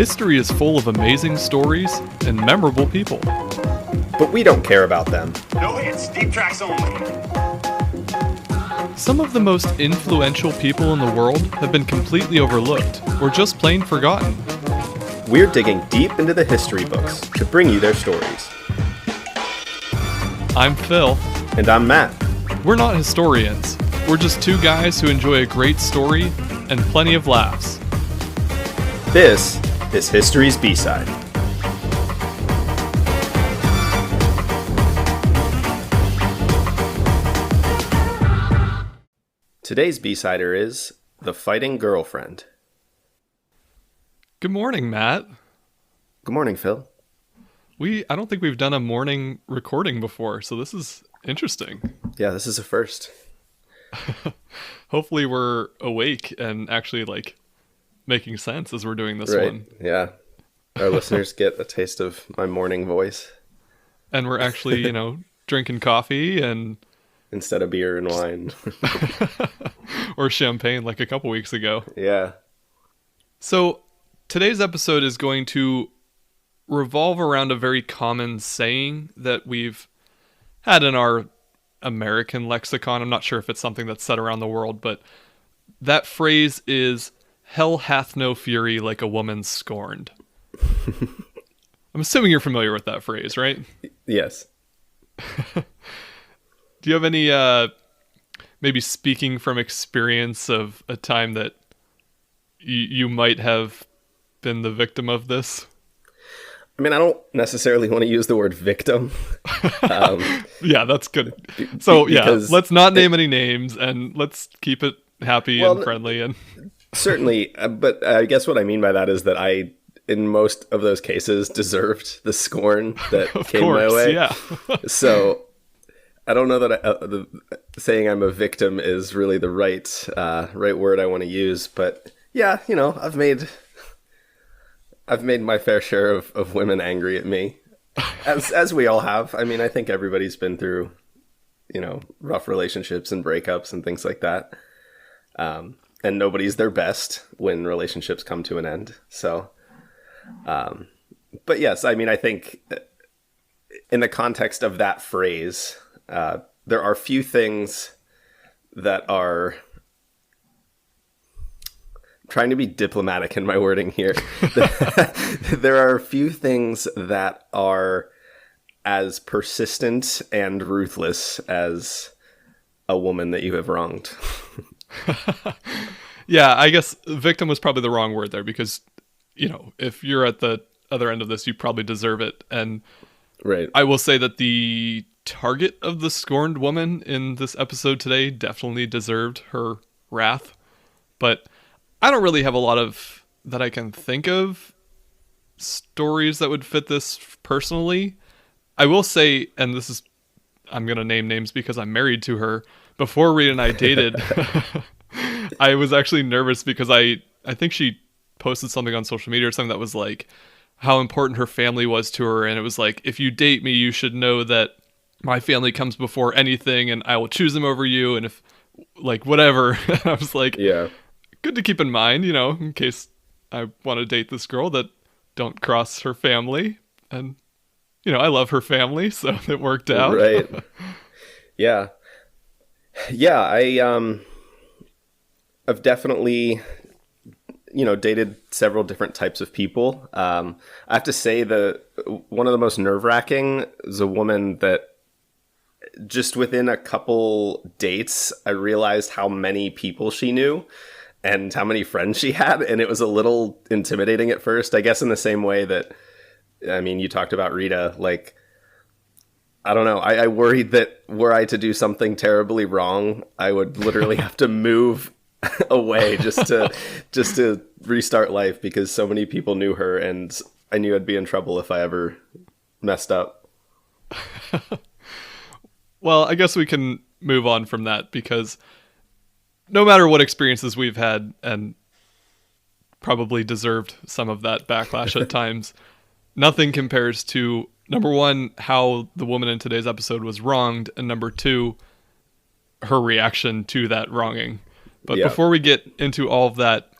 History is full of amazing stories and memorable people. But we don't care about them. No hits, deep tracks only. Some of the most influential people in the world have been completely overlooked or just plain forgotten. We're digging deep into the history books to bring you their stories. I'm Phil. And I'm Matt. We're not historians. We're just two guys who enjoy a great story and plenty of laughs. This is History's B-Side. Today's B-Sider is The Fighting Girlfriend. Good morning, Matt. Good morning, Phil. I don't think we've done a morning recording before, so this is interesting. Yeah, this is a first. Hopefully we're awake and actually making sense as we're doing this Right. one. Yeah. Our listeners get a taste of my morning voice. And we're actually, drinking coffee and Instead of beer and wine. or champagne like a couple weeks ago. Yeah. So today's episode is going to revolve around a very common saying that we've had in our American lexicon. I'm not sure if it's something that's said around the world, but that phrase is, "Hell hath no fury like a woman scorned." I'm assuming you're familiar with that phrase, right? Yes. Do you have any, maybe speaking from experience of a time that you might have been the victim of this? I mean, I don't necessarily want to use the word victim. Yeah, that's good. So, because let's not name any names, and let's keep it happy and friendly. And certainly, but I guess what I mean by that is that I, in most of those cases, deserved the scorn that came my way. Yeah. So I don't know that saying I'm a victim is really the right word I want to use. But yeah, I've made my fair share of women angry at me, as we all have. I mean, I think everybody's been through, rough relationships and breakups and things like that. And nobody's their best when relationships come to an end. So, but yes, I mean, I think in the context of that phrase, there are few things that are... trying to be diplomatic in my wording here. There are a few things that are as persistent and ruthless as a woman that you have wronged. Yeah, I guess victim was probably the wrong word there because, if you're at the other end of this, you probably deserve it. And right. I will say that the target of the scorned woman in this episode today definitely deserved her wrath. But I don't really have a lot of that I can think of stories that would fit this personally. I will say, and I'm going to name names because I'm married to her. Before Rita and I dated, I was actually nervous because I think she posted something on social media or something that was like how important her family was to her. And it was like, if you date me, you should know that my family comes before anything and I will choose them over you. And if whatever, I was like, yeah. Good to keep in mind, in case I want to date this girl, that don't cross her family. And, I love her family, so it worked out. Right. Yeah. Yeah, I've definitely, dated several different types of people. I have to say one of the most nerve-wracking is a woman that just within a couple dates, I realized how many people she knew and how many friends she had, and it was a little intimidating at first, I guess in the same way that, you talked about Rita, I don't know, I worried that were I to do something terribly wrong, I would literally have to move away just to restart life because so many people knew her, and I knew I'd be in trouble if I ever messed up. Well, I guess we can move on from that because no matter what experiences we've had, and probably deserved some of that backlash at times, nothing compares to, number one, how the woman in today's episode was wronged, and number two, her reaction to that wronging. But before we get into all of that,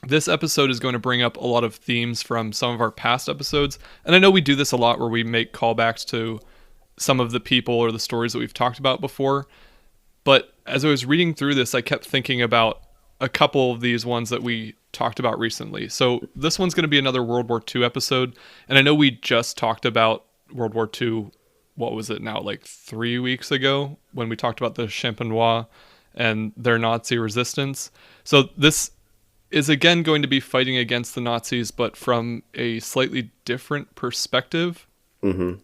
This episode is going to bring up a lot of themes from some of our past episodes. And I know we do this a lot where we make callbacks to some of the people or the stories that we've talked about before. But as I was reading through this, I kept thinking about a couple of these ones that we talked about recently. So this one's going to be another World War II episode. And I know we just talked about World War II, what was it now, like 3 weeks ago, when we talked about the Champenois and their Nazi resistance. So this is again going to be fighting against the Nazis, but from a slightly different perspective. Mm-hmm.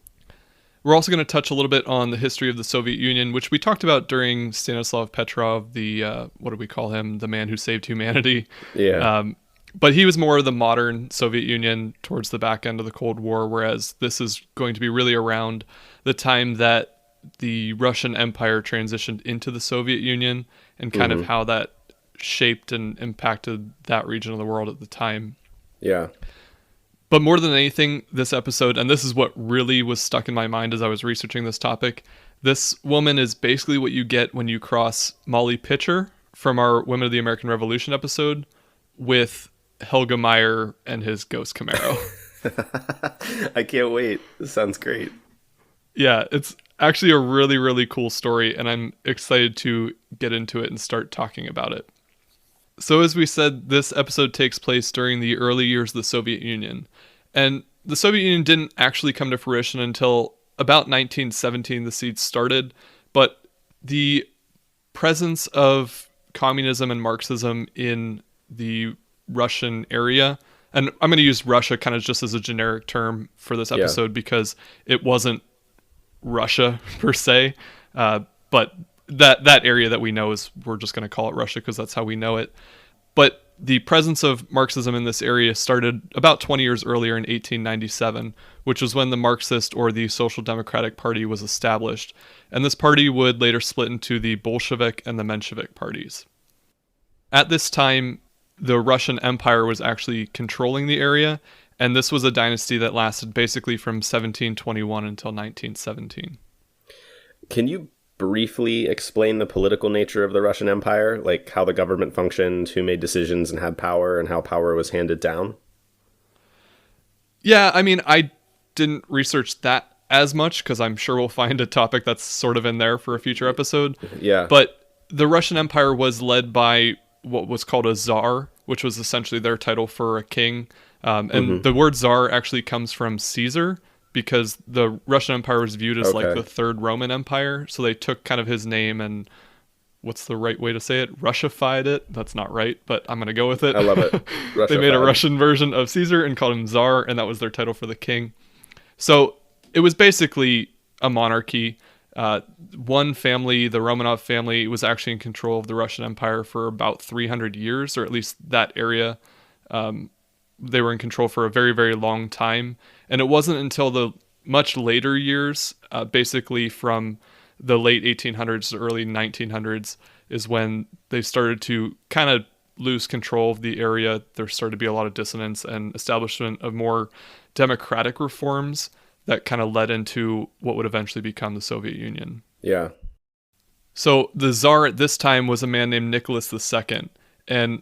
We're also going to touch a little bit on the history of the Soviet Union, which we talked about during Stanislav Petrov, the, what do we call him? The man who saved humanity. Yeah. But he was more of the modern Soviet Union towards the back end of the Cold War, whereas this is going to be really around the time that the Russian Empire transitioned into the Soviet Union and kind of how that shaped and impacted that region of the world at the time. Yeah. But more than anything, this episode, and this is what really was stuck in my mind as I was researching this topic, this woman is basically what you get when you cross Molly Pitcher from our Women of the American Revolution episode with Helga Meyer and his Ghost Camaro. I can't wait. This sounds great. Yeah, it's actually a really, really cool story, and I'm excited to get into it and start talking about it. So as we said, this episode takes place during the early years of the Soviet Union. And the Soviet Union didn't actually come to fruition until about 1917, the seeds started. But the presence of communism and Marxism in the Russian area, and I'm going to use Russia kind of just as a generic term for this episode because it wasn't Russia per se, but that area that we know is, we're just going to call it Russia because that's how we know it. But the presence of Marxism in this area started about 20 years earlier in 1897, which was when the Marxist or the Social Democratic Party was established. And this party would later split into the Bolshevik and the Menshevik parties. At this time, the Russian Empire was actually controlling the area, and this was a dynasty that lasted basically from 1721 until 1917. Can you briefly explain the political nature of the Russian Empire, like how the government functioned, who made decisions and had power, and how power was handed down? Yeah, I mean, I didn't research that as much because I'm sure we'll find a topic that's sort of in there for a future episode. Yeah. But the Russian Empire was led by what was called a Tsar, which was essentially their title for a king. And the word Tsar actually comes from Caesar, because the Russian Empire was viewed as like the third Roman Empire. So they took kind of his name and, what's the right way to say it? Russified it. That's not right, but I'm going to go with it. I love it. They made a Russian version of Caesar and called him Tsar, and that was their title for the king. So it was basically a monarchy. One family, the Romanov family, was actually in control of the Russian Empire for about 300 years, or at least that area. They were in control for a very, very long time. And it wasn't until the much later years, basically from the late 1800s to early 1900s, is when they started to kind of lose control of the area. There started to be a lot of dissonance and establishment of more democratic reforms that kind of led into what would eventually become the Soviet Union. Yeah. So the Tsar at this time was a man named Nicholas II. And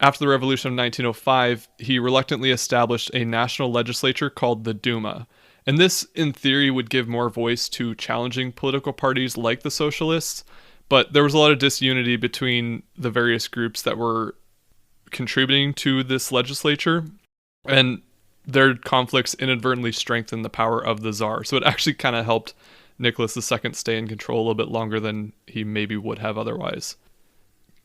after the revolution of 1905, he reluctantly established a national legislature called the Duma. And this, in theory, would give more voice to challenging political parties like the socialists. But there was a lot of disunity between the various groups that were contributing to this legislature. And their conflicts inadvertently strengthened the power of the Tsar. So it actually kind of helped Nicholas II stay in control a little bit longer than he maybe would have otherwise.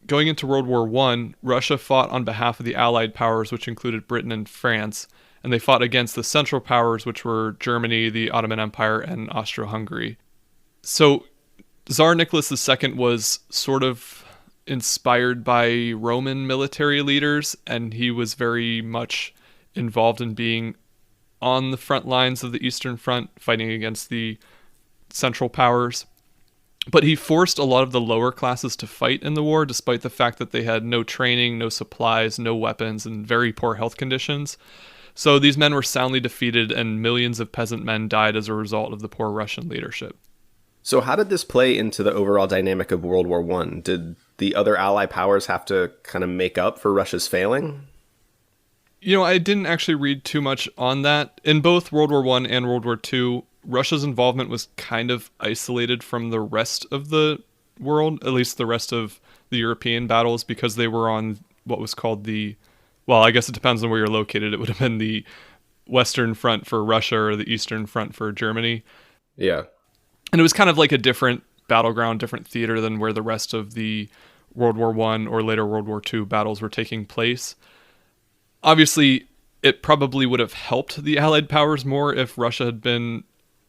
Going into World War I, Russia fought on behalf of the Allied powers, which included Britain and France, and they fought against the Central Powers, which were Germany, the Ottoman Empire, and Austro-Hungary. So Tsar Nicholas II was sort of inspired by Roman military leaders, and he was very much involved in being on the front lines of the Eastern Front, fighting against the Central Powers. But he forced a lot of the lower classes to fight in the war, despite the fact that they had no training, no supplies, no weapons, and very poor health conditions. So these men were soundly defeated, and millions of peasant men died as a result of the poor Russian leadership. So how did this play into the overall dynamic of World War I? Did the other Allied powers have to kind of make up for Russia's failing? I didn't actually read too much on that. In both World War One and World War Two, Russia's involvement was kind of isolated from the rest of the world, at least the rest of the European battles, because they were on what was called well, I guess it depends on where you're located. It would have been the Western Front for Russia or the Eastern Front for Germany. Yeah. And it was kind of like a different battleground, different theater than where the rest of the World War One or later World War Two battles were taking place. Obviously, it probably would have helped the Allied powers more if Russia had been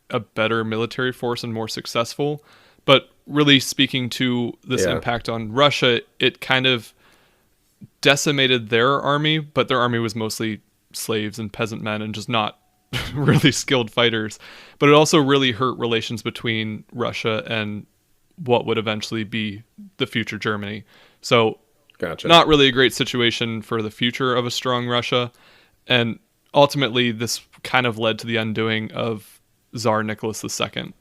a better military force and more successful. But really speaking to this impact on Russia, it kind of decimated their army, but their army was mostly slaves and peasant men and just not really skilled fighters. But it also really hurt relations between Russia and what would eventually be the future Germany. So Gotcha. not really a great situation for the future of a strong Russia. And ultimately, this kind of led to the undoing of Tsar Nicholas II.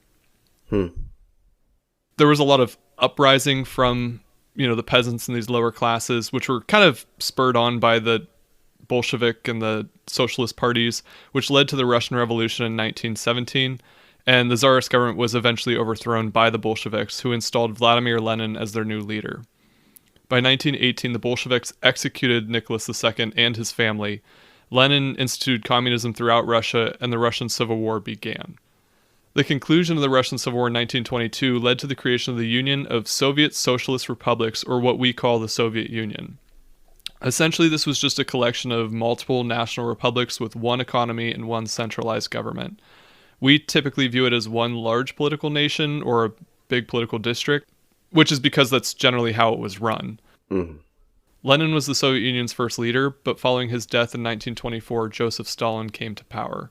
There was a lot of uprising from, the peasants in these lower classes, which were kind of spurred on by the Bolshevik and the socialist parties, which led to the Russian Revolution in 1917. And the Tsarist government was eventually overthrown by the Bolsheviks, who installed Vladimir Lenin as their new leader. By 1918, the Bolsheviks executed Nicholas II and his family. Lenin instituted communism throughout Russia, and the Russian Civil War began. The conclusion of the Russian Civil War in 1922 led to the creation of the Union of Soviet Socialist Republics, or what we call the Soviet Union. Essentially, this was just a collection of multiple national republics with one economy and one centralized government. We typically view it as one large political nation or a big political district, which is because that's generally how it was run. Mm-hmm. Lenin was the Soviet Union's first leader, but following his death in 1924, Joseph Stalin came to power.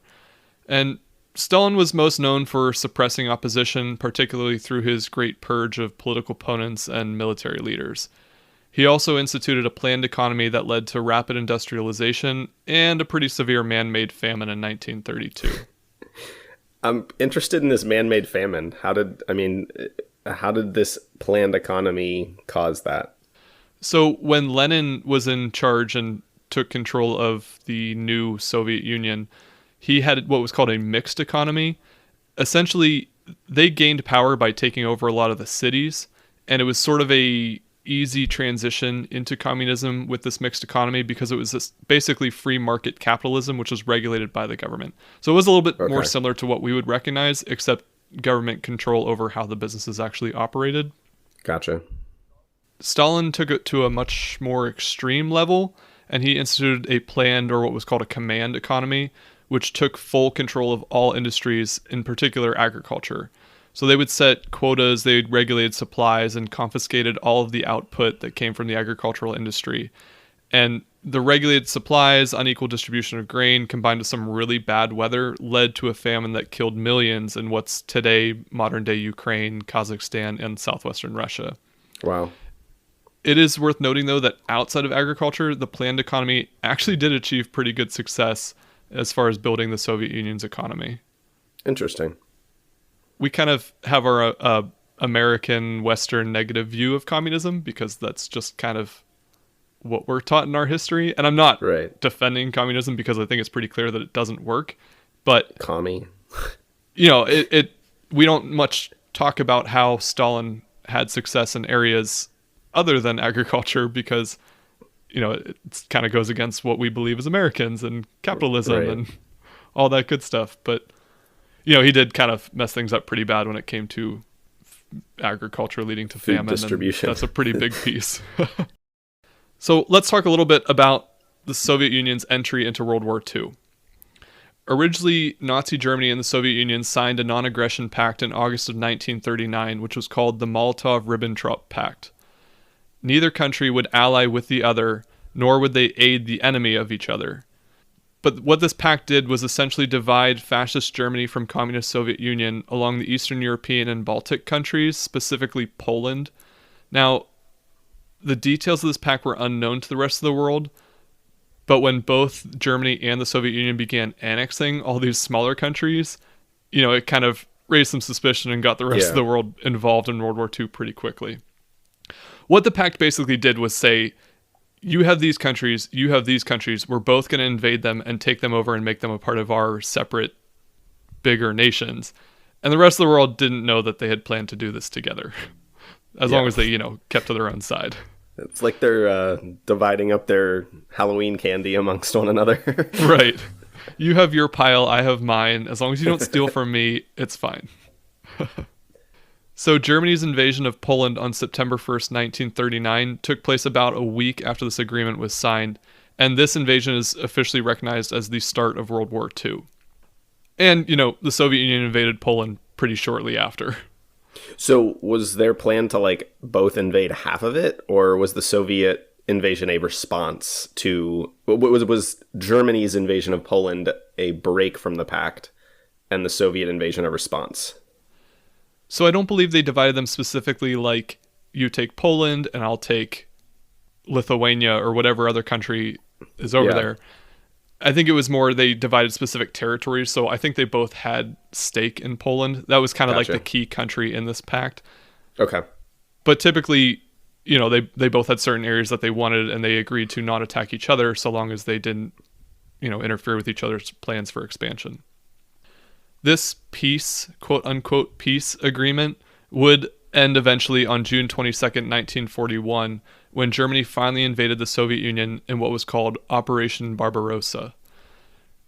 And Stalin was most known for suppressing opposition, particularly through his great purge of political opponents and military leaders. He also instituted a planned economy that led to rapid industrialization and a pretty severe man-made famine in 1932. I'm interested in this man-made famine. How did this planned economy cause that? So when Lenin was in charge and took control of the new Soviet Union, he had what was called a mixed economy. Essentially, they gained power by taking over a lot of the cities, and it was sort of a easy transition into communism with this mixed economy because it was this basically free market capitalism, which was regulated by the government. So it was a little bit more similar to what we would recognize, except government control over how the businesses actually operated. Gotcha. Stalin took it to a much more extreme level, and he instituted a planned, or what was called a command economy, which took full control of all industries, in particular agriculture. So they would set quotas, they regulated supplies, and confiscated all of the output that came from the agricultural industry. And the regulated supplies, unequal distribution of grain, combined with some really bad weather, led to a famine that killed millions in what's today modern-day Ukraine, Kazakhstan, and southwestern Russia. Wow. It is worth noting, though, that outside of agriculture, the planned economy actually did achieve pretty good success as far as building the Soviet Union's economy. Interesting. We kind of have our American Western negative view of communism because that's just kind of what we're taught in our history. And I'm not defending communism because I think it's pretty clear that it doesn't work. But Commie. We don't much talk about how Stalin had success in areas other than agriculture because it kind of goes against what we believe as Americans and capitalism and all that good stuff. But he did kind of mess things up pretty bad when it came to agriculture leading to food famine. Distribution. And that's a pretty big piece. So let's talk a little bit about the Soviet Union's entry into World War II. Originally, Nazi Germany and the Soviet Union signed a non-aggression pact in August of 1939, which was called the Molotov-Ribbentrop Pact. Neither country would ally with the other, nor would they aid the enemy of each other. But what this pact did was essentially divide fascist Germany from communist Soviet Union along the Eastern European and Baltic countries, specifically Poland. Now, the details of this pact were unknown to the rest of the world, but when both Germany and the Soviet Union began annexing all these smaller countries, it kind of raised some suspicion and got the rest of the world involved in World War II pretty quickly. What the pact basically did was say, you have these countries, you have these countries, we're both going to invade them and take them over and make them a part of our separate, bigger nations. And the rest of the world didn't know that they had planned to do this together, as long as they, kept to their own side. It's like they're dividing up their Halloween candy amongst one another. Right. You have your pile, I have mine. As long as you don't steal from me, it's fine. So Germany's invasion of Poland on September 1st, 1939 took place about a week after this agreement was signed, and this invasion is officially recognized as the start of World War II. And, the Soviet Union invaded Poland pretty shortly after. So was their plan to both invade half of it, or was the Soviet invasion a response to was Germany's invasion of Poland a break from the pact and the Soviet invasion a response? So I don't believe they divided them specifically like you take Poland and I'll take Lithuania or whatever other country is over there. I think it was more they divided specific territories. So I think they both had stake in Poland. That was kind of like the key country in this pact. Okay. But typically, they both had certain areas that they wanted and they agreed to not attack each other so long as they didn't, interfere with each other's plans for expansion. This peace, quote unquote, peace agreement would end eventually on June 22nd, 1941, when Germany finally invaded the Soviet Union in what was called Operation Barbarossa.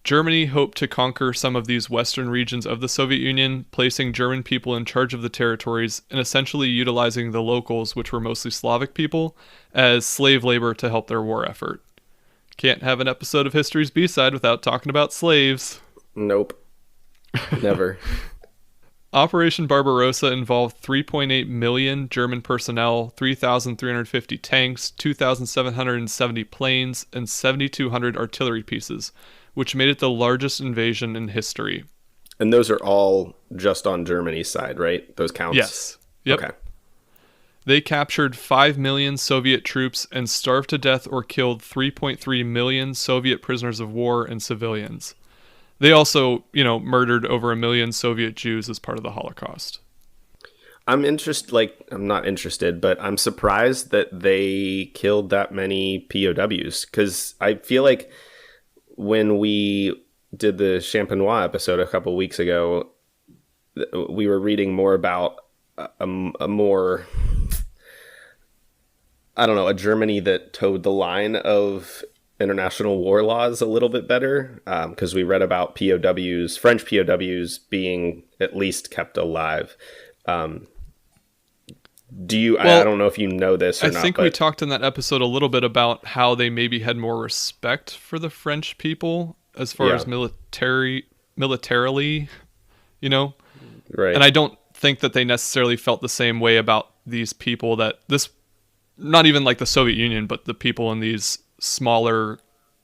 Germany hoped to conquer some of these western regions of the Soviet Union, placing German people in charge of the territories and essentially utilizing the locals, which were mostly Slavic people, as slave labor to help their war effort. Can't have an episode of History's B-Side without talking about slaves. Nope. Never. Operation Barbarossa involved 3.8 million German personnel, 3,350 tanks, 2,770 planes, and 7,200 artillery pieces, which made it the largest invasion in history. And those are all just on Germany's side, right? Those counts? Yes. Yep. Okay. They captured 5 million Soviet troops and starved to death or killed 3.3 million Soviet prisoners of war and civilians. They also, murdered over 1 million Soviet Jews as part of the Holocaust. I'm not interested, but I'm surprised that they killed that many POWs, because I feel like when we did the Champenois episode a couple weeks ago, we were reading more about a more, a Germany that towed the line of international war laws a little bit better, because we read about POWs, French POWs being at least kept alive. I don't know if you know this or not. I think we talked in that episode a little bit about how they maybe had more respect for the French people as far as militarily, Right. And I don't think that they necessarily felt the same way about these people not even like the Soviet Union, but the people in these smaller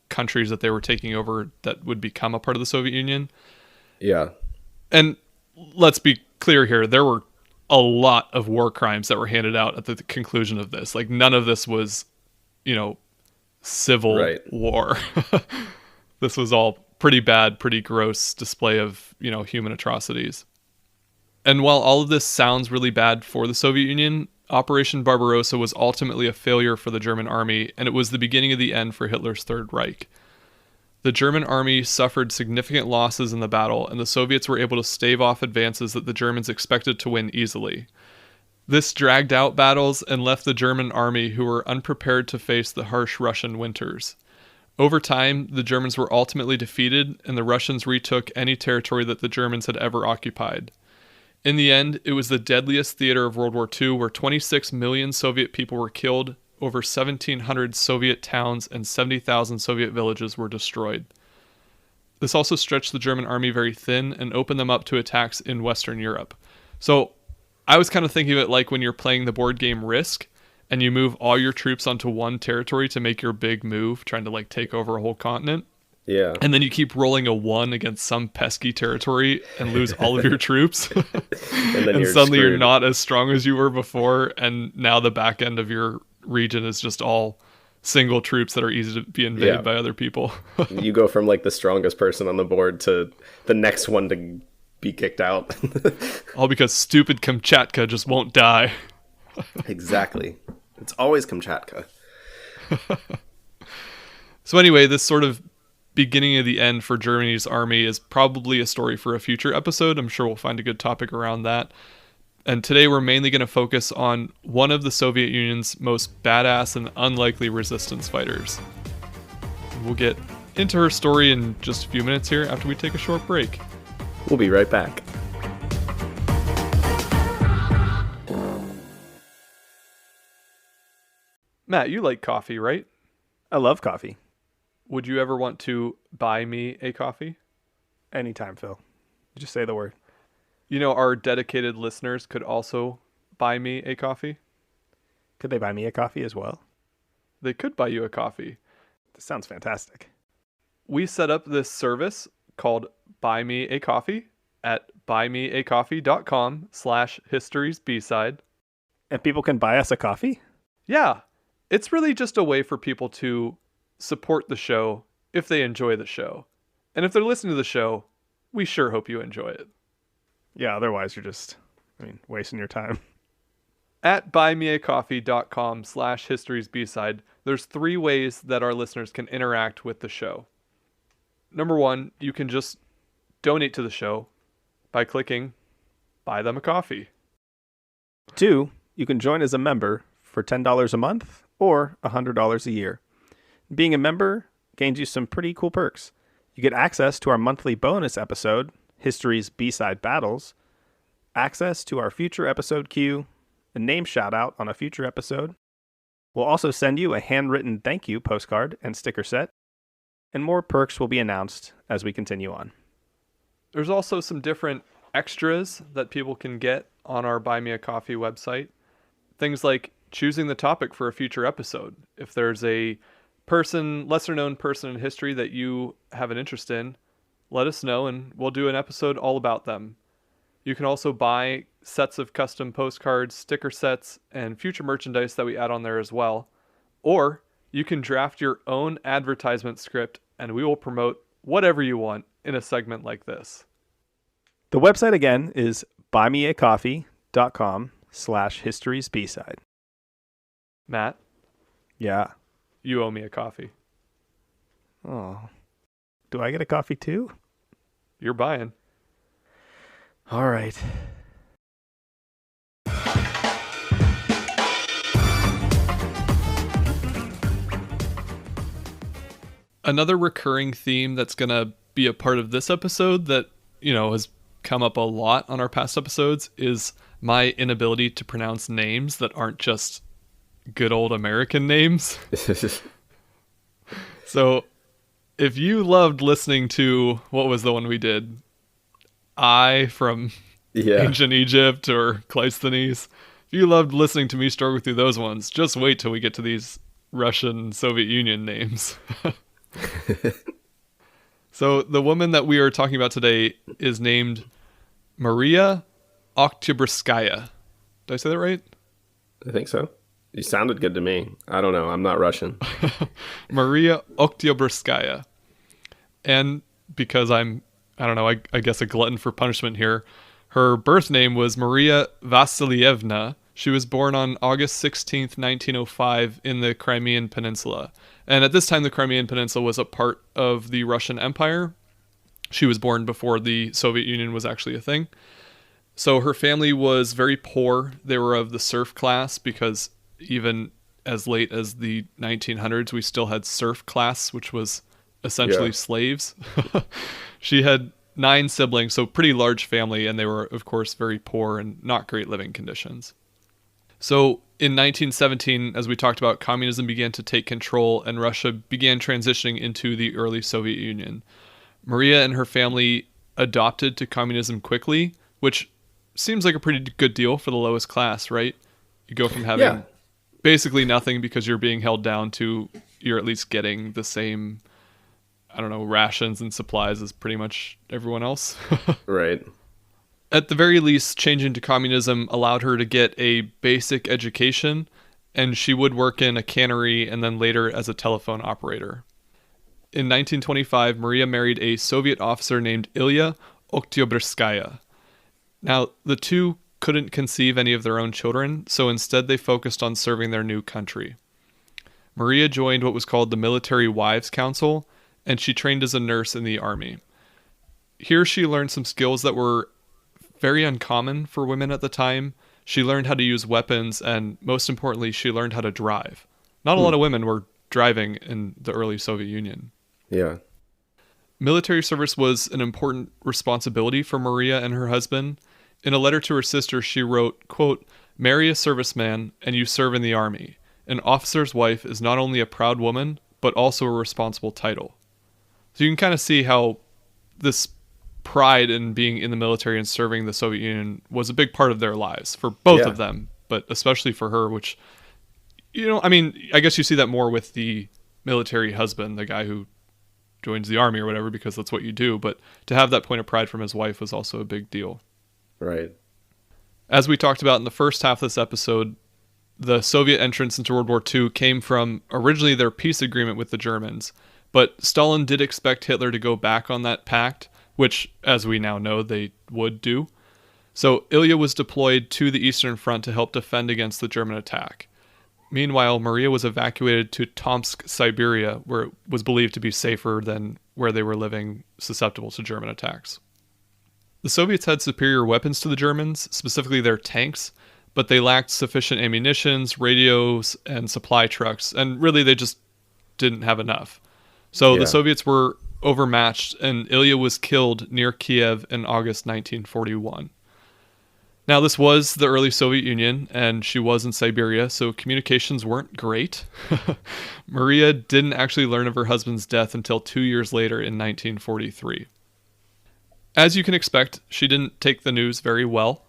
countries that they were taking over that would become a part of the Soviet Union. Yeah. And let's be clear here. There were a lot of war crimes that were handed out at the conclusion of this. Like, none of this was, civil war. This was all pretty bad, pretty gross display of, human atrocities. And while all of this sounds really bad for the Soviet Union, Operation Barbarossa was ultimately a failure for the German army, and it was the beginning of the end for Hitler's Third Reich. The German army suffered significant losses in the battle, and the Soviets were able to stave off advances that the Germans expected to win easily. This dragged out battles and left the German army who were unprepared to face the harsh Russian winters. Over time, the Germans were ultimately defeated, and the Russians retook any territory that the Germans had ever occupied. In the end, it was the deadliest theater of World War II, where 26 million Soviet people were killed, over 1,700 Soviet towns and 70,000 Soviet villages were destroyed. This also stretched the German army very thin and opened them up to attacks in Western Europe. So I was kind of thinking of it like when you're playing the board game Risk, and you move all your troops onto one territory to make your big move, trying to take over a whole continent. Yeah. And then you keep rolling a 1 against some pesky territory and lose all of your troops. and suddenly you're not as strong as you were before. And now the back end of your region is just all single troops that are easy to be invaded by other people. You go from the strongest person on the board to the next one to be kicked out. All because stupid Kamchatka just won't die. Exactly. It's always Kamchatka. So anyway, this sort of beginning of the end for Germany's army is probably a story for a future episode. I'm sure we'll find a good topic around that. And today we're mainly going to focus on one of the Soviet Union's most badass and unlikely resistance fighters. We'll get into her story in just a few minutes here after we take a short break. We'll be right back. Matt, you like coffee, right? I love coffee. Would you ever want to buy me a coffee? Anytime, Phil. You just say the word. You know, our dedicated listeners could also buy me a coffee. Could they buy me a coffee as well? They could buy you a coffee. This sounds fantastic. We set up this service called Buy Me a Coffee at buymeacoffee.com/historiesbside. And people can buy us a coffee? Yeah, it's really just a way for people to support the show if they enjoy the show. And if they're listening to the show, we sure hope you enjoy it. Yeah, otherwise you're just, wasting your time. At buymeacoffee.com/historiesbside, there's 3 ways that our listeners can interact with the show. Number 1, you can just donate to the show by clicking Buy Them a Coffee. 2, you can join as a member for $10 a month or $100 a year. Being a member gains you some pretty cool perks. You get access to our monthly bonus episode, History's B-Side Battles, access to our future episode queue, a name shout-out on a future episode. We'll also send you a handwritten thank you postcard and sticker set, and more perks will be announced as we continue on. There's also some different extras that people can get on our Buy Me a Coffee website. Things like choosing the topic for a future episode. If there's a lesser known person in history that you have an interest in, let us know and we'll do an episode all about them. You can also buy sets of custom postcards, sticker sets, and future merchandise that we add on there as well. Or you can draft your own advertisement script and we will promote whatever you want in a segment like this. The website again is buymeacoffee.com/historiesbside. Matt, Yeah. you owe me a coffee. Oh. Do I get a coffee too? You're buying. All right. Another recurring theme that's going to be a part of this episode that, has come up a lot on our past episodes is my inability to pronounce names that aren't just good old American names. So if you loved listening to, what was the one we did? From Ancient Egypt or Cleisthenes. If you loved listening to me struggle through those ones, just wait till we get to these Russian Soviet Union names. So the woman that we are talking about today is named Mariya Oktyabrskaya. Did I say that right? I think so. You sounded good to me. I don't know. I'm not Russian. Mariya Oktyabrskaya. And because I guess a glutton for punishment here, her birth name was Mariya Vasilyevna. She was born on August 16th, 1905 in the Crimean Peninsula. And at this time, the Crimean Peninsula was a part of the Russian Empire. She was born before the Soviet Union was actually a thing. So her family was very poor. They were of the serf class because even as late as the 1900s, we still had serf class, which was essentially slaves. She had 9 siblings, so pretty large family, and they were, of course, very poor and not great living conditions. So in 1917, as we talked about, communism began to take control and Russia began transitioning into the early Soviet Union. Mariya and her family adopted to communism quickly, which seems like a pretty good deal for the lowest class, right? You go from having basically nothing because you're being held down to you're at least getting the same, rations and supplies as pretty much everyone else. Right. At the very least, changing to communism allowed her to get a basic education, and she would work in a cannery and then later as a telephone operator. In 1925, Mariya married a Soviet officer named Mariya Oktyabrskaya. Now, the two couldn't conceive any of their own children, so instead they focused on serving their new country. Mariya joined what was called the Military Wives Council, and she trained as a nurse in the army. Here she learned some skills that were very uncommon for women at the time. She learned how to use weapons, and most importantly, she learned how to drive. Not a lot of women were driving in the early Soviet Union. Yeah. Military service was an important responsibility for Mariya and her husband. In a letter to her sister, she wrote, quote, "Marry a serviceman and you serve in the army. An officer's wife is not only a proud woman, but also a responsible title." So you can kind of see how this pride in being in the military and serving the Soviet Union was a big part of their lives for both of them, but especially for her, which, I mean, I guess you see that more with the military husband, the guy who joins the army or whatever, because that's what you do. But to have that point of pride from his wife was also a big deal. Right. As we talked about in the first half of this episode, the Soviet entrance into World War II came from originally their peace agreement with the Germans. But Stalin did expect Hitler to go back on that pact, which, as we now know, they would do. So Ilya was deployed to the Eastern Front to help defend against the German attack. Meanwhile, Mariya was evacuated to Tomsk, Siberia, where it was believed to be safer than where they were living, susceptible to German attacks. The Soviets had superior weapons to the Germans, specifically their tanks, but they lacked sufficient ammunitions, radios, and supply trucks, and really they just didn't have enough. So the Soviets were overmatched, and Ilya was killed near Kiev in August 1941. Now, this was the early Soviet Union, and she was in Siberia, so communications weren't great. Mariya didn't actually learn of her husband's death until 2 years later in 1943. As you can expect, she didn't take the news very well,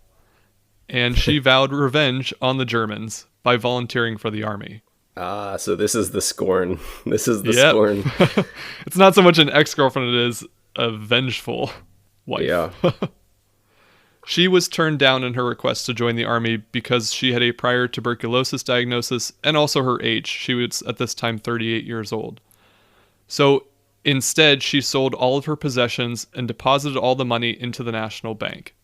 and she vowed revenge on the Germans by volunteering for the army. So this is the scorn. This is the scorn. It's not so much an ex-girlfriend, it is a vengeful wife. Yeah. She was turned down in her request to join the army because she had a prior tuberculosis diagnosis and also her age. She was at this time 38 years old. So instead, she sold all of her possessions and deposited all the money into the National Bank.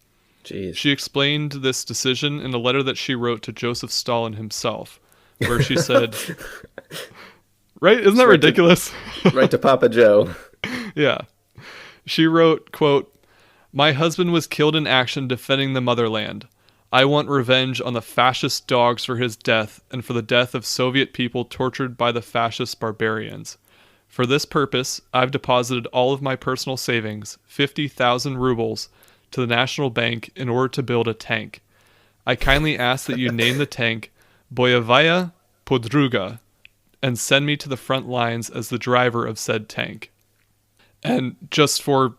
Jeez. She explained this decision in a letter that she wrote to Joseph Stalin himself, where she said, right? Isn't that ridiculous? Right to Papa Joe. Yeah. She wrote, quote, "My husband was killed in action defending the motherland. I want revenge on the fascist dogs for his death and for the death of Soviet people tortured by the fascist barbarians. For this purpose, I've deposited all of my personal savings, 50,000 rubles, to the National Bank in order to build a tank. I kindly ask that you name the tank Boyovaya Podruga and send me to the front lines as the driver of said tank." And just for,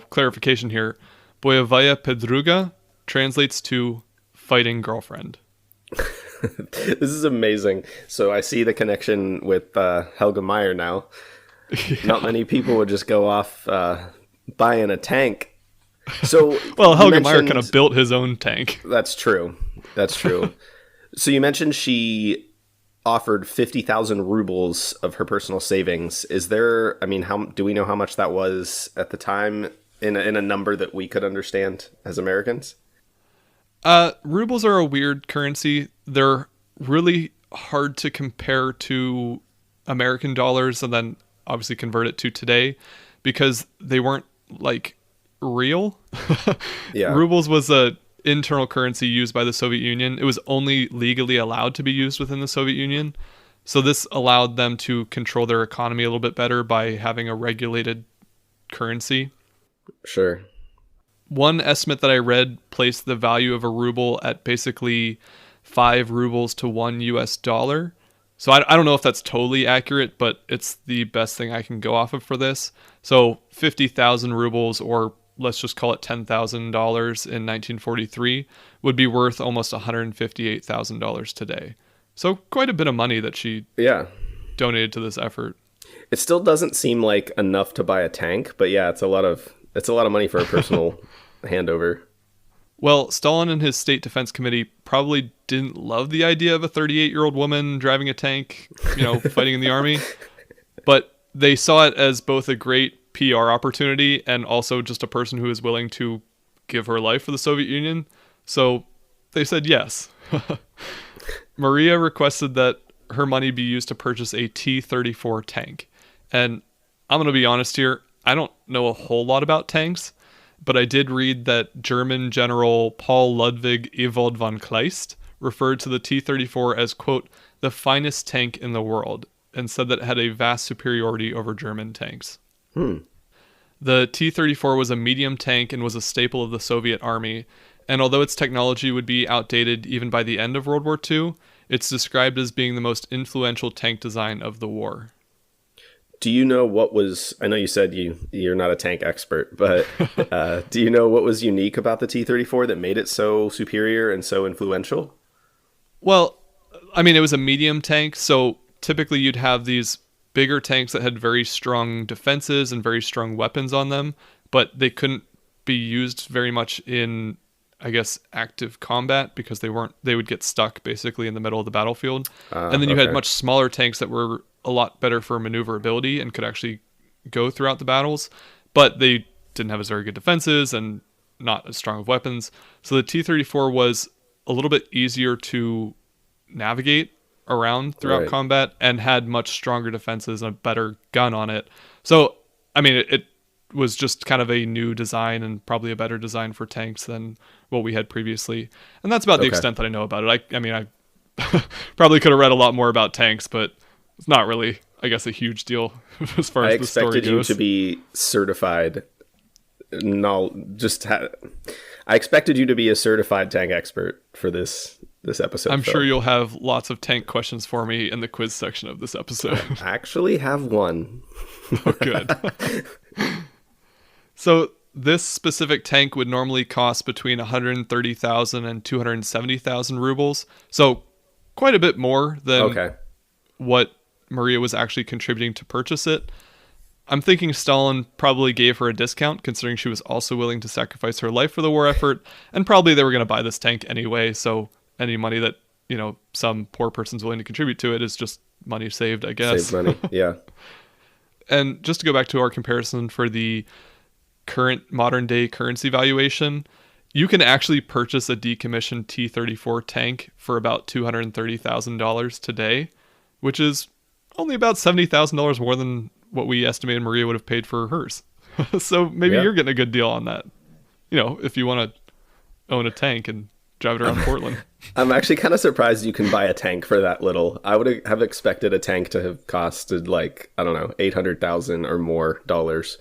clarification here, Boyovaya Podruga translates to fighting girlfriend. This is amazing. So I see the connection with Helga Meyer now. Yeah. Not many people would just go off buying a tank. So well, Helga Meyer kind of built his own tank. That's true. So you mentioned she offered 50,000 rubles of her personal savings. Is there, how do we know how much that was at the time in a number that we could understand as Americans? Rubles are a weird currency. They're really hard to compare to American dollars and then obviously convert it to today because they weren't real. Yeah. Rubles was a internal currency used by the Soviet Union. It was only legally allowed to be used within the Soviet Union. So this allowed them to control their economy a little bit better by having a regulated currency. Sure. One estimate that I read placed the value of a ruble at basically 5 rubles to $1. So I don't know if that's totally accurate, but it's the best thing I can go off of for this. So 50,000 rubles, or let's just call it $10,000 in 1943, would be worth almost $158,000 today. So quite a bit of money that she donated to this effort. It still doesn't seem like enough to buy a tank, but yeah, it's a lot of money for a personal handover. Well, Stalin and his State Defense Committee probably didn't love the idea of a 38-year-old woman driving a tank, fighting in the army, but they saw it as both a great PR opportunity and also just a person who is willing to give her life for the Soviet Union. So they said yes. Mariya requested that her money be used to purchase a T-34 tank. And I'm going to be honest here, I don't know a whole lot about tanks, but I did read that German General Paul Ludwig Ewald von Kleist referred to the T-34 as, quote, the finest tank in the world, and said that it had a vast superiority over German tanks. The T-34 was a medium tank and was a staple of the Soviet army, and although its technology would be outdated even by the end of World War II, it's described as being the most influential tank design of the war. Do you know what was, I know you said you're not a tank expert, but do you know what was unique about the T-34 that made it so superior and so influential? Well, I mean, it was a medium tank, so typically you'd have these bigger tanks that had very strong defenses and very strong weapons on them, but they couldn't be used very much in, I guess, active combat because they would get stuck basically in the middle of the battlefield. And then you had much smaller tanks that were a lot better for maneuverability and could actually go throughout the battles, but they didn't have as very good defenses and not as strong of weapons. So the T-34 was a little bit easier to navigate around throughout combat and had much stronger defenses and a better gun on it. So, I mean, it was just kind of a new design and probably a better design for tanks than what we had previously. And that's about the extent that I know about it. I mean, I probably could have read a lot more about tanks, but it's not really, I guess, a huge deal as far as the story goes. I expected you to be certified. I expected you to be a certified tank expert for this episode. I'm sure you'll have lots of tank questions for me in the quiz section of this episode. I actually have one. Oh, good. So this specific tank would normally cost between 130,000 and 270,000 rubles. So quite a bit more than what Mariya was actually contributing to purchase it. I'm thinking Stalin probably gave her a discount, considering she was also willing to sacrifice her life for the war effort, and probably they were going to buy this tank anyway, so any money that, you know, some poor person's willing to contribute to it is just money saved, I guess. Saved money, yeah. And just to go back to our comparison for the current modern day currency valuation, you can actually purchase a decommissioned T-34 tank for about $230,000 today, which is only about $70,000 more than what we estimated Mariya would have paid for hers. So maybe you're getting a good deal on that. You know, if you want to own a tank and drive it around Portland. I'm actually kind of surprised you can buy a tank for that little. I would have expected a tank to have costed like, I don't know, $800,000 or more dollars.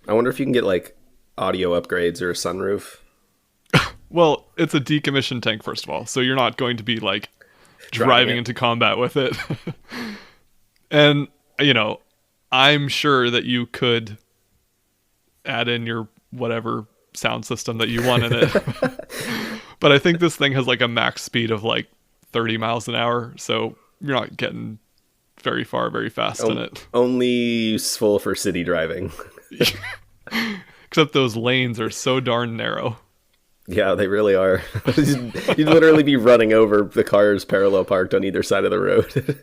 I wonder if you can get like audio upgrades or a sunroof. Well, it's a decommissioned tank, first of all, so you're not going to be like driving into combat with it. And, you know, I'm sure that you could add in your whatever sound system that you want in it. But I think this thing has like a max speed of like 30 miles an hour, so you're not getting very far very fast in it. Only useful for city driving. Except those lanes are so darn narrow. Yeah, they really are. You'd literally be running over the cars parallel parked on either side of the road.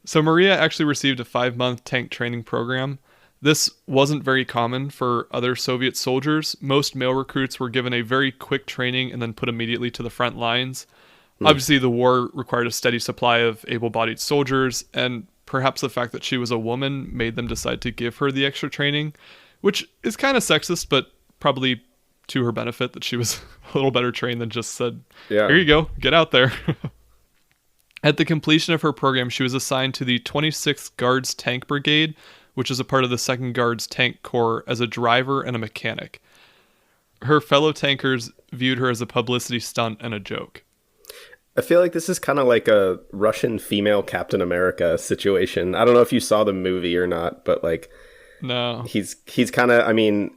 So Mariya actually received a 5-month tank training program. This wasn't very common for other Soviet soldiers. Most male recruits were given a very quick training and then put immediately to the front lines. Obviously, the war required a steady supply of able-bodied soldiers, and perhaps the fact that she was a woman made them decide to give her the extra training, which is kind of sexist, but probably to her benefit that she was a little better trained than just said, here you go, get out there. At the completion of her program, she was assigned to the 26th Guards Tank Brigade, which is a part of the 2nd Guards Tank Corps, as a driver and a mechanic. Her fellow tankers viewed her as a publicity stunt and a joke. I feel like this is kind of like a Russian female Captain America situation. I don't know if you saw the movie or not, but like, no, he's kind of, I mean,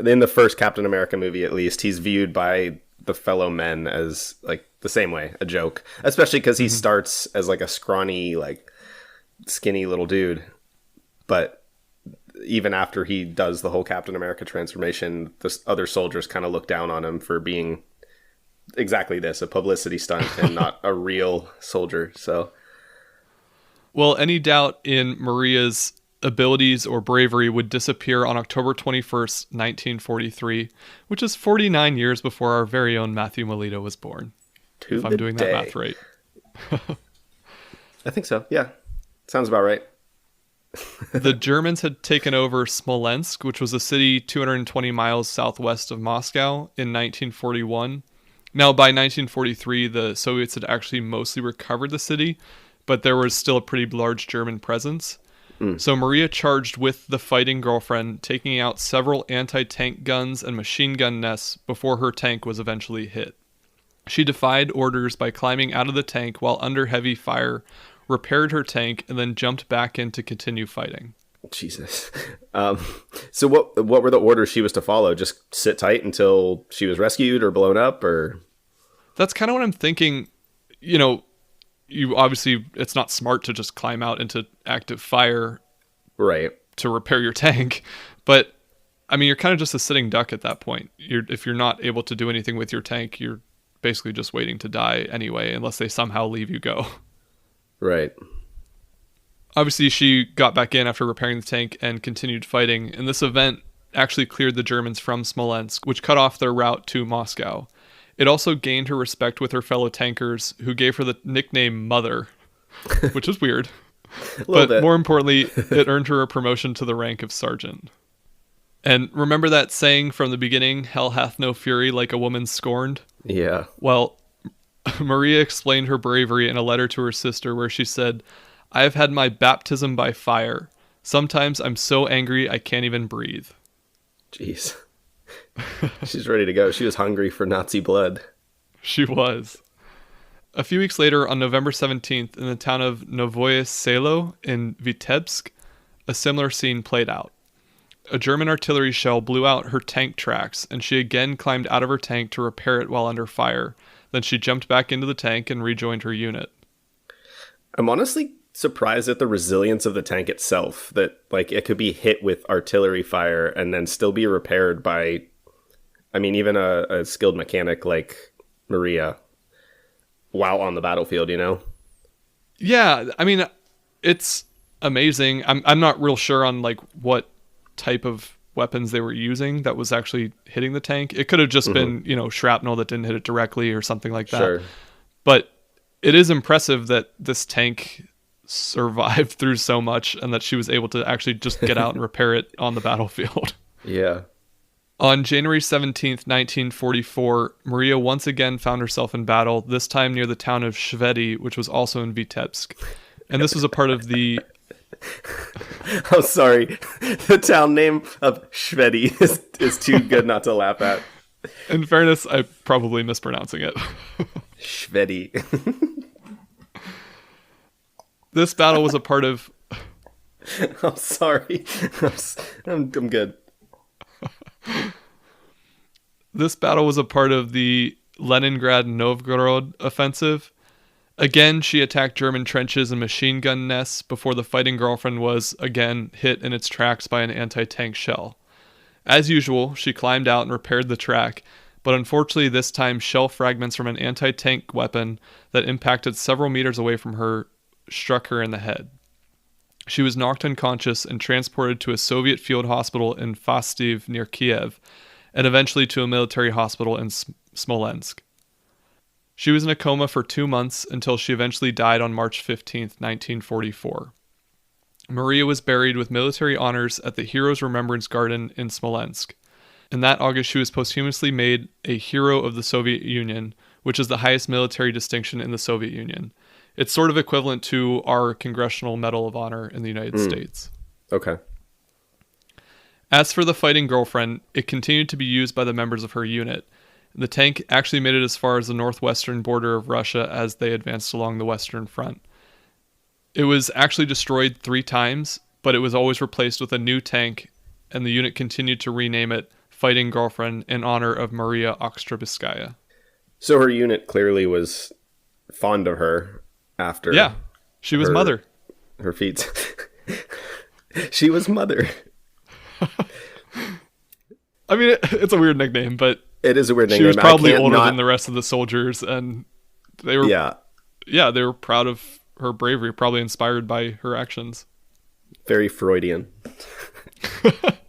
in the first Captain America movie, at least, he's viewed by the fellow men as like the same way, a joke, especially because he starts as like a scrawny, like skinny little dude. But even after he does the whole Captain America transformation, the other soldiers kind of look down on him for being exactly this, a publicity stunt and not a real soldier. So, well, any doubt in Mariya's abilities or bravery would disappear on October 21st, 1943, which is 49 years before our very own Matthew Melito was born. To if I'm the doing day. that math right. I think so. Yeah. Sounds about right. The Germans had taken over Smolensk, which was a city 220 miles southwest of Moscow, in 1941. Now, by 1943, the Soviets had actually mostly recovered the city, but there was still a pretty large German presence. So Mariya charged with the fighting girlfriend, taking out several anti-tank guns and machine gun nests before her tank was eventually hit. She defied orders by climbing out of the tank while under heavy fire, repaired her tank, and then jumped back in to continue fighting. Jesus. So what were the orders she was to follow? Just sit tight until she was rescued or blown up, or? That's kind of what I'm thinking. You know, you obviously, it's not smart to just climb out into active fire Right. to repair your tank. But, I mean, you're kind of just a sitting duck at that point. If you're not able to do anything with your tank, you're basically just waiting to die anyway, unless they somehow leave you go. Right. Obviously, she got back in after repairing the tank and continued fighting, and this event actually cleared the Germans from Smolensk, which cut off their route to Moscow. It also gained her respect with her fellow tankers, who gave her the nickname Mother, which is weird. But bit. more importantly, it earned her a promotion to the rank of sergeant. And remember that saying from the beginning, hell hath no fury like a woman scorned? Yeah. Well, Mariya explained her bravery in a letter to her sister where she said, I have had my baptism by fire. Sometimes I'm so angry I can't even breathe. Jeez. She's ready to go. She was hungry for Nazi blood. She was. A few weeks later, on November 17th, in the town of Novoye Selo in Vitebsk, a similar scene played out. A German artillery shell blew out her tank tracks, and she again climbed out of her tank to repair it while under fire. Then she jumped back into the tank and rejoined her unit. I'm honestly surprised at the resilience of the tank itself, that like it could be hit with artillery fire and then still be repaired by, I mean, even a skilled mechanic like Mariya while on the battlefield, you know? Yeah, I mean, it's amazing. I'm not real sure on like what type of weapons they were using that was actually hitting the tank. It could have just been, you know, shrapnel that didn't hit it directly or something like that. Sure. But it is impressive that this tank survived through so much and that she was able to actually just get out and repair it on the battlefield. Yeah. On January 17th, 1944, Mariya once again found herself in battle, this time near the town of Shvedi, which was also in Vitebsk. And this was a part of the... I'm sorry. The town name of Shvedi is too good not to laugh at. In fairness, I'm probably mispronouncing it. Shvedi. This battle was a part of... I'm sorry. I'm good. This battle was a part of the Leningrad-Novgorod offensive. Again, she attacked German trenches and machine gun nests before the fighting girlfriend was, again, hit in its tracks by an anti-tank shell. As usual, she climbed out and repaired the track, but unfortunately this time shell fragments from an anti-tank weapon that impacted several meters away from her struck her in the head. She was knocked unconscious and transported to a Soviet field hospital in Fastiv near Kiev, and eventually to a military hospital in Smolensk. She was in a coma for 2 months until she eventually died on March 15th, 1944. Mariya was buried with military honors at the Heroes Remembrance Garden in Smolensk. In that August, she was posthumously made a Hero of the Soviet Union, which is the highest military distinction in the Soviet Union. It's sort of equivalent to our Congressional Medal of Honor in the United States. Okay. As for the fighting girlfriend, it continued to be used by the members of her unit. The tank actually made it as far as the northwestern border of Russia as they advanced along the Western Front. It was actually destroyed 3 times, but it was always replaced with a new tank, and the unit continued to rename it Fighting Girlfriend in honor of Mariya Oktyabrskaya. So her unit clearly was fond of her after... Yeah, she was Mother. Her feats. She was Mother. I mean, it's a weird nickname, but it is a weird nickname. She was probably older than the rest of the soldiers, and they were they were proud of her bravery, probably inspired by her actions. Very Freudian.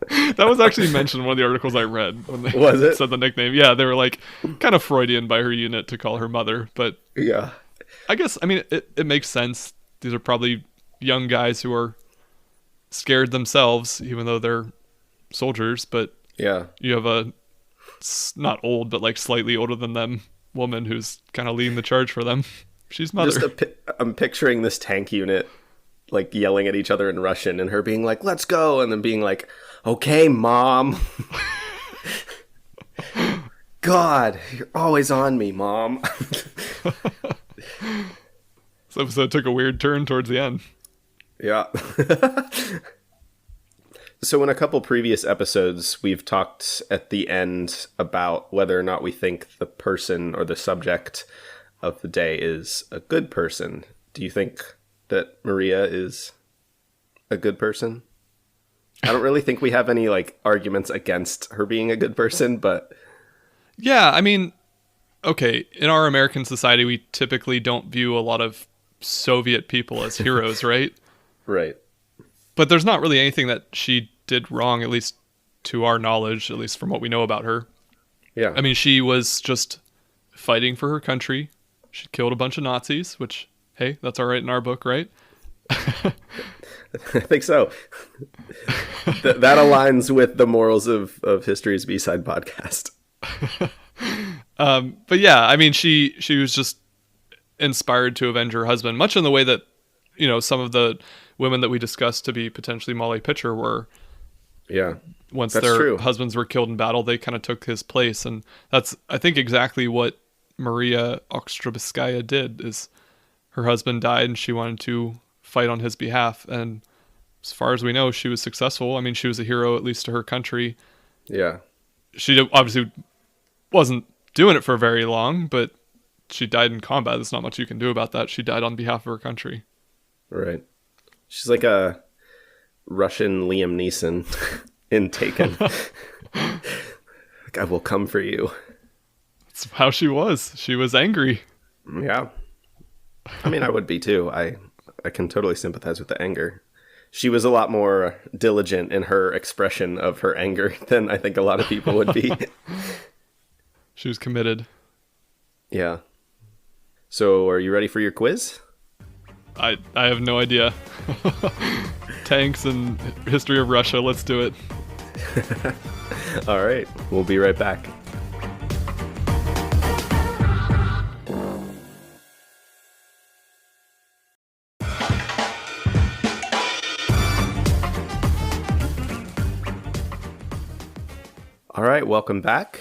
That was actually mentioned in one of the articles I read when they Was it? said the nickname. Yeah, they were like kind of Freudian by her unit to call her mother, but Yeah. I guess, I mean, it makes sense. These are probably young guys who are scared themselves, even though they're soldiers, but Yeah. you have a not old, but like slightly older than them woman who's kind of leading the charge for them. She's mother. I'm picturing this tank unit like yelling at each other in Russian and her being like, let's go. And then being like, okay, mom. God, you're always on me, mom. This episode took a weird turn towards the end. Yeah. So in a couple previous episodes, we've talked at the end about whether or not we think the person or the subject of the day is a good person. Do you think that Mariya is a good person? I don't really think we have any like arguments against her being a good person, but Yeah, I mean, okay, in our American society, we typically don't view a lot of Soviet people as heroes, right? right. But there's not really anything that she did wrong, at least to our knowledge, at least from what we know about her. Yeah. I mean, she was just fighting for her country. She killed a bunch of Nazis, which, hey, that's all right in our book, right? I think so. That aligns with the morals of History's B-Side podcast. But yeah, I mean, she was just inspired to avenge her husband, much in the way that, you know, some of the women that we discussed to be potentially Molly Pitcher were. Yeah. Once That's their true. husbands were killed in battle, they kind of took his place. And that's, I think, exactly what Mariya Oktyabrskaya did. Is her husband died and she wanted to fight on his behalf. And as far as we know, she was successful. I mean, she was a hero, at least to her country. Yeah. She obviously wasn't doing it for very long, but she died in combat. There's not much you can do about that. She died on behalf of her country. Right. She's like a Russian Liam Neeson in Taken. Like, I will come for you. That's how she was. She was angry. Yeah. I mean, I would be too. I can totally sympathize with the anger. She was a lot more diligent in her expression of her anger than I think a lot of people would be. She was committed. Yeah. So, are you ready for your quiz? I have no idea. Tanks and history of Russia. Let's do it. All right. We'll be right back. All right, welcome back.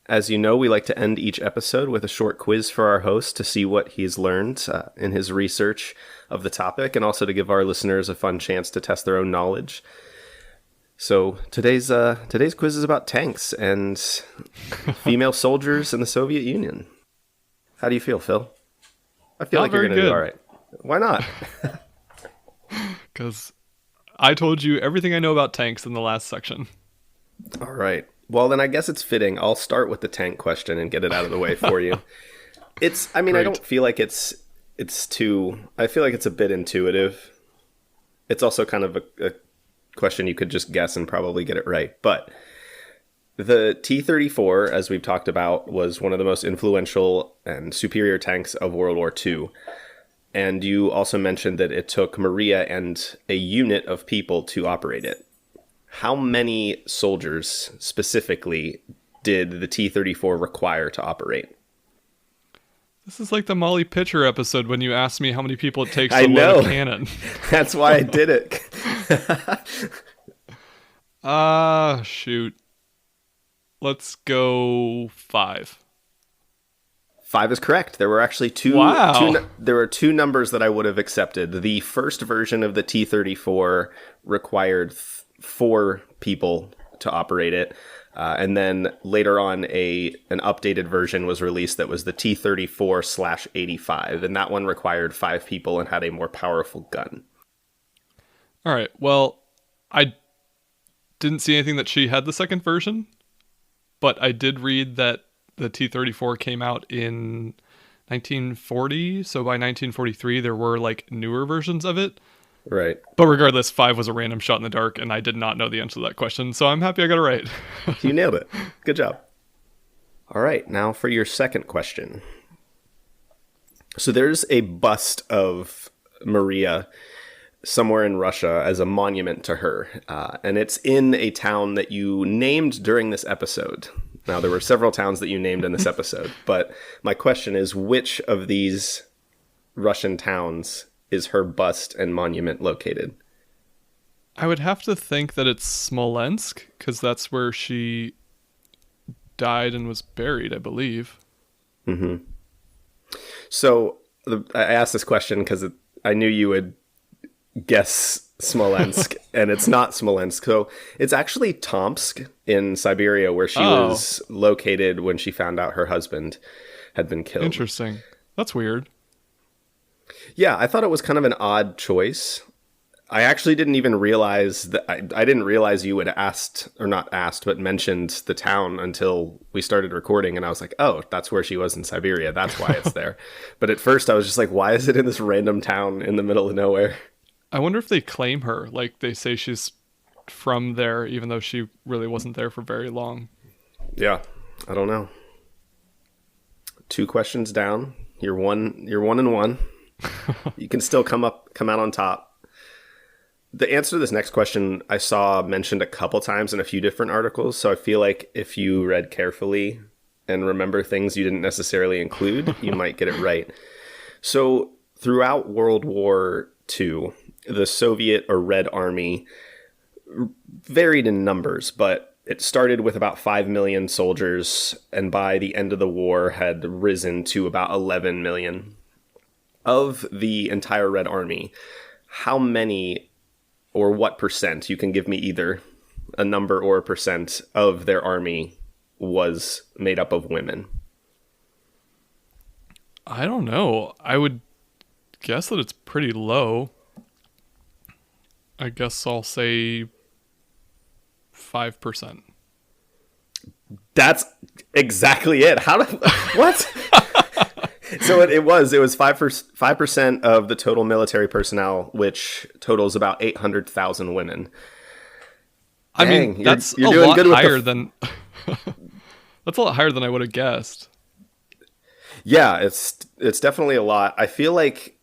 As you know, we like to end each episode with a short quiz for our host to see what he's learned in his research of the topic, and also to give our listeners a fun chance to test their own knowledge. So today's quiz is about tanks and female soldiers in the Soviet Union. How do you feel, Phil? I feel Not like you're very going to do good. all right. Why not? Because I told you everything I know about tanks in the last section. All right. Well, then I guess it's fitting. I'll start with the tank question and get it out of the way for you. I Great. don't feel like it's too, I feel like it's a bit intuitive. It's also kind of a question you could just guess and probably get it right. But the T-34, as we've talked about, was one of the most influential and superior tanks of World War II. And you also mentioned that it took Mariya and a unit of people to operate it. How many soldiers specifically did the T-34 require to operate? This is like the Molly Pitcher episode when you asked me how many people it takes I to load know. a cannon. That's why I did it. Shoot. Let's go 5. 5 is correct. There were actually Wow. there were two numbers that I would have accepted. The first version of the T-34 required 4 people to operate it. And then later on, an updated version was released that was the T-34/85. And that one required 5 people and had a more powerful gun. All right. Well, I didn't see anything that she had the second version, but I did read that the T-34 came out in 1940. So by 1943, there were like newer versions of it. Right. But regardless, 5 was a random shot in the dark, and I did not know the answer to that question, so I'm happy I got it right. You nailed it. Good job. All right, now for your second question. So there's a bust of Mariya somewhere in Russia as a monument to her, and it's in a town that you named during this episode. Now, there were several towns that you named in this episode, but my question is, which of these Russian towns is her bust and monument located? I would have to think that it's Smolensk, because that's where she died and was buried, I believe. Mm-hmm. So I asked this question because I knew you would guess Smolensk, and it's not Smolensk. So it's actually Tomsk in Siberia, where she was located when she found out her husband had been killed. Interesting. That's weird. Yeah, I thought it was kind of an odd choice. I actually didn't even realize that I didn't realize you had asked, or not asked, but mentioned the town until we started recording. And I was like, oh, that's where she was in Siberia. That's why it's there. But at first I was just like, why is it in this random town in the middle of nowhere? I wonder if they claim her. Like, they say she's from there, even though she really wasn't there for very long. Yeah, I don't know. 2 questions down. You're 1-1. You can still come out on top. The answer to this next question I saw mentioned a couple times in a few different articles, so I feel like if you read carefully and remember things you didn't necessarily include, you might get it right. So throughout World War II, the Soviet or Red Army varied in numbers, but it started with about 5 million soldiers, and by the end of the war had risen to about 11 million. Of the entire Red Army, how many or what percent, you can give me either a number or a percent, of their army was made up of women? I don't know. I would guess that it's pretty low. I guess I'll say 5%. That's exactly it. What? So it was 5% of the total military personnel, which totals about 800,000 women. I mean, that's a lot higher than that's a lot higher than I would have guessed. Yeah, it's definitely a lot. I feel like,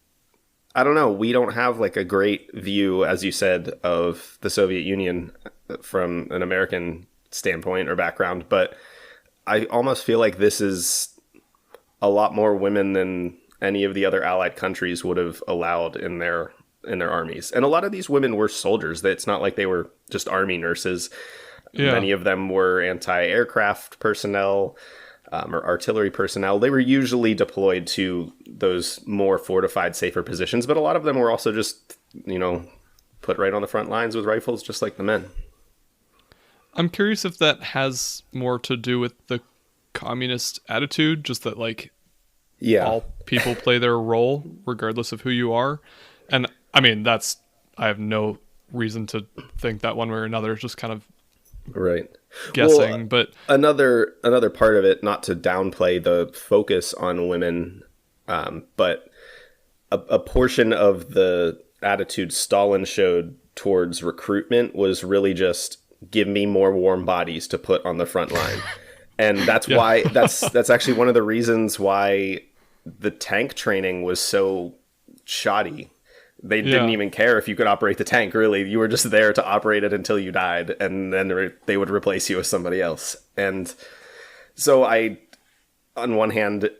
I don't know, we don't have like a great view, as you said, of the Soviet Union from an American standpoint or background, but I almost feel like this is a lot more women than any of the other allied countries would have allowed in their armies. And a lot of these women were soldiers. It's not like they were just army nurses. Yeah. Many of them were anti-aircraft personnel, or artillery personnel. They were usually deployed to those more fortified, safer positions, but a lot of them were also just, put right on the front lines with rifles, just like the men. I'm curious if that has more to do with the communist attitude, just that all people play their role regardless of who you are. And I mean, I have no reason to think that one way or another. It's just kind of right guessing. Well, but another part of it, not to downplay the focus on women, but a portion of the attitude Stalin showed towards recruitment was really just give me more warm bodies to put on the front line. And that's why that's actually one of the reasons why the tank training was so shoddy. They didn't even care if you could operate the tank, really. You were just there to operate it until you died, and then they would replace you with somebody else. And so on one hand,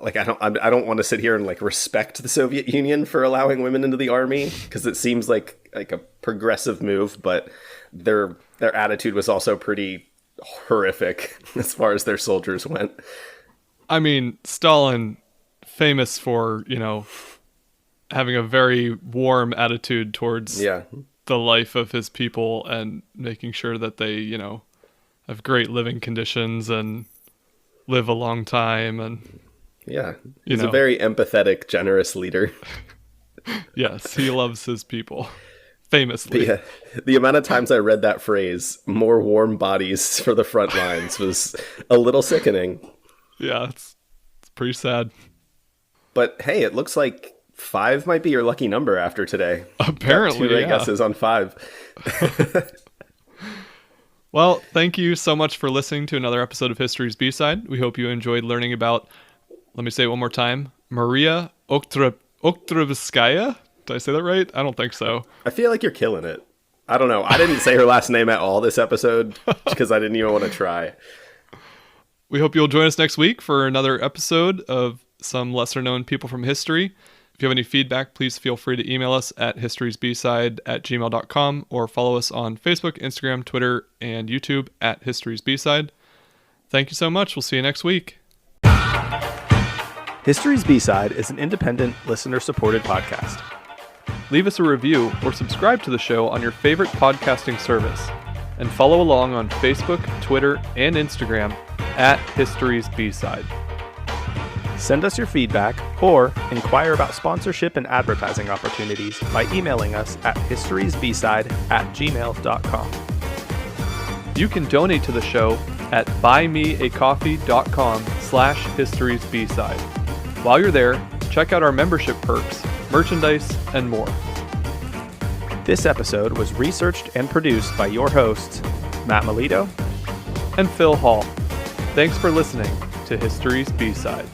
I don't want to sit here and respect the Soviet Union for allowing women into the army, because it seems like a progressive move, but their attitude was also pretty horrific as far as their soldiers went. I mean, Stalin, famous for, having a very warm attitude towards the life of his people and making sure that they, have great living conditions and live a long time. And he's a very empathetic, generous leader. Yes, he loves his people. Famously. But the amount of times I read that phrase, more warm bodies for the front lines, was a little sickening. Yeah, it's pretty sad. But hey, it looks like 5 might be your lucky number after today. Apparently, Got 2 right yeah. guesses on 5. Well, thank you so much for listening to another episode of History's B-Side. We hope you enjoyed learning about, let me say it one more time, Mariya Oktyabrskaya. Did I say that right? I don't think so. I feel like you're killing it. I don't know. I didn't say her last name at all this episode because I didn't even want to try. We hope you'll join us next week for another episode of some lesser-known people from history. If you have any feedback, please feel free to email us at historiesbside@gmail.com or follow us on Facebook, Instagram, Twitter, and YouTube at History's B-Side. Thank you so much. We'll see you next week. History's B-Side is an independent, listener-supported podcast. Leave us a review or subscribe to the show on your favorite podcasting service. And follow along on Facebook, Twitter, and Instagram at History's B-Side. Send us your feedback or inquire about sponsorship and advertising opportunities by emailing us at historiesbside@gmail.com. You can donate to the show at buymeacoffee.com/historiesbside. While you're there, check out our membership perks, merchandise, and more. This episode was researched and produced by your hosts, Matt Melito And Phil Hall. Thanks for listening to History's B-Side.